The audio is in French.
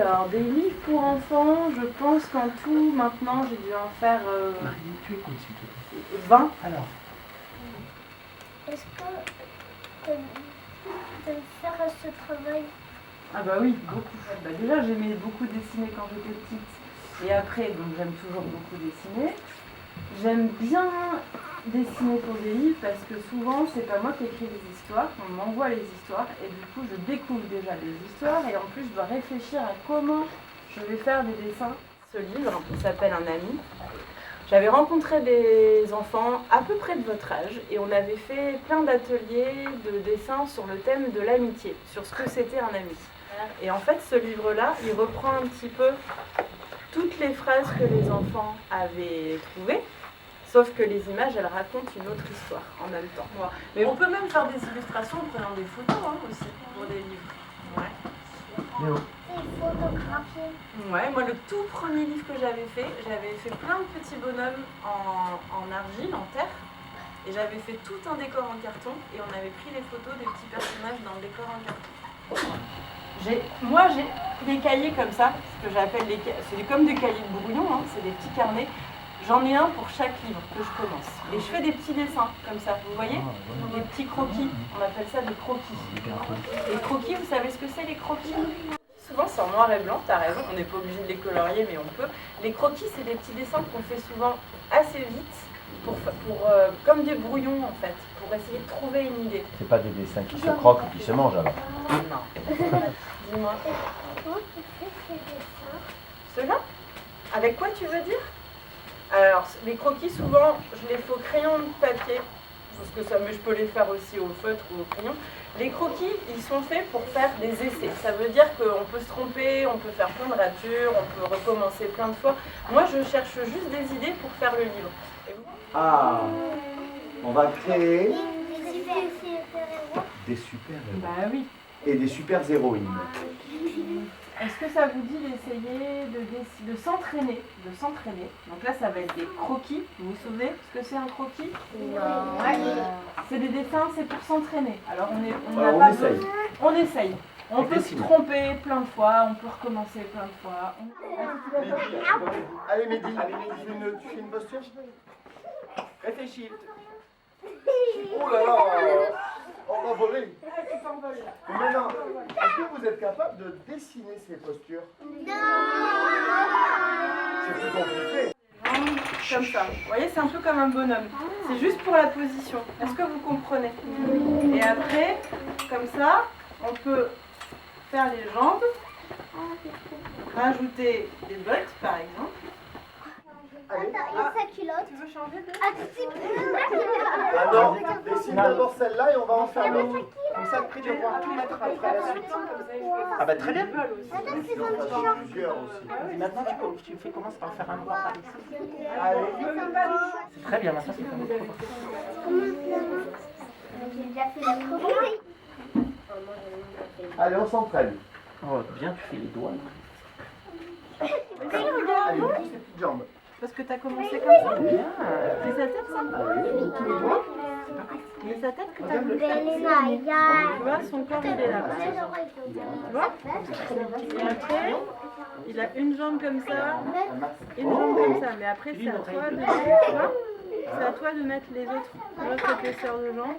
Alors, des livres pour enfants, je pense qu'en tout, maintenant, j'ai dû en faire Marie, tu écoutes s'il te plaît. 20. Alors, Est-ce que tu aimes faire ce travail? Ah bah oui, beaucoup. Bah déjà, j'aimais beaucoup dessiner quand j'étais petite. Et après, donc j'aime toujours beaucoup dessiner. J'aime bien dessiner pour des livres parce que souvent, c'est pas moi qui écris les histoires, on m'envoie les histoires et du coup, je découvre déjà les histoires et en plus, je dois réfléchir à comment je vais faire des dessins. Ce livre, il s'appelle Un ami. J'avais rencontré des enfants à peu près de votre âge et on avait fait plein d'ateliers de dessin sur le thème de l'amitié, sur ce que c'était un ami. Et en fait, ce livre-là, il reprend un petit peu toutes les phrases que les enfants avaient trouvées, sauf que les images, elles racontent une autre histoire en même temps. Mais on peut même faire des illustrations en prenant des photos aussi pour des livres. Ouais. Léo. Et photographier. Ouais, moi le tout premier livre que j'avais fait plein de petits bonhommes en argile, en terre. Et j'avais fait tout un décor en carton et on avait pris les photos des petits personnages dans le décor en carton. Moi, j'ai des cahiers comme ça, ce que j'appelle c'est comme des cahiers de brouillon, hein, c'est des petits carnets. J'en ai un pour chaque livre que je commence. Et je fais des petits dessins comme ça, vous voyez? Des petits croquis, on appelle ça des croquis. Les croquis, vous savez ce que c'est les croquis? Souvent c'est en noir et blanc, t'as raison, on n'est pas obligé de les colorier mais on peut. Les croquis, c'est des petits dessins qu'on fait souvent assez vite, comme des brouillons en fait, pour essayer de trouver une idée. C'est pas des dessins qui se croquent ou qui se mangent alors? Non. Dis-moi. Comment tu fais ces dessins? Ceux-là? Avec quoi tu veux dire? Alors, les croquis, souvent, je les fais au crayon de papier, parce que ça, mais je peux les faire aussi au feutre ou au crayon. Les croquis, ils sont faits pour faire des essais. Ça veut dire qu'on peut se tromper, on peut faire plein de ratures, on peut recommencer plein de fois. Moi, je cherche juste des idées pour faire le livre. Et vous? Ah, on va créer Des super-héros. des super-héros Bah oui. et des super-héroïnes. Est-ce que ça vous dit d'essayer de s'entraîner, Donc là, ça va être des croquis. Vous vous souvenez ce que c'est un croquis? C'est des dessins, c'est pour s'entraîner. Alors On essaye. On essaye. On peut se Dessiner. tromper plein de fois, on peut recommencer plein de fois. Allez Mehdi, tu fais une posture? Réfléchis. Oh là là, on va voler. Mais maintenant, est-ce que vous êtes capable de dessiner ces postures? C'est plus compliqué. Comme ça. Vous voyez, c'est un peu comme un bonhomme. C'est juste pour la position. Est-ce que vous comprenez? Et après, comme ça, on peut faire les jambes, rajouter des bottes par exemple. Allez. Attends, et sa culotte? Tu veux changer de... Ah, tu Ah non, dessine d'abord celle-là et on va en faire l'autre. Comme ça, après, tu vas pouvoir tout mettre après la suite. Ah bah très bien. Attends, c'est son t-shirt. Plusieurs aussi. Et maintenant tu fais commence par faire un noir par ici. Allez. C'est très bien, maintenant c'est comme ça. J'ai déjà fait la première. Allez, on s'entraîne. Oh, bien, tu fais les doigts. Allez, pousse les petites jambes. Parce que tu as commencé comme ça. Bien. C'est sa tête ça? Allez, tous les doigts. C'est sa tête que tu as voulu Belena, faire. il y a... Tu vois, son corps il est là. Tu vois? Et après, il a une jambe comme ça, une jambe comme ça. Mais après, c'est à toi de mettre, tu vois? C'est à toi de mettre l'autre épaisseur de jambe.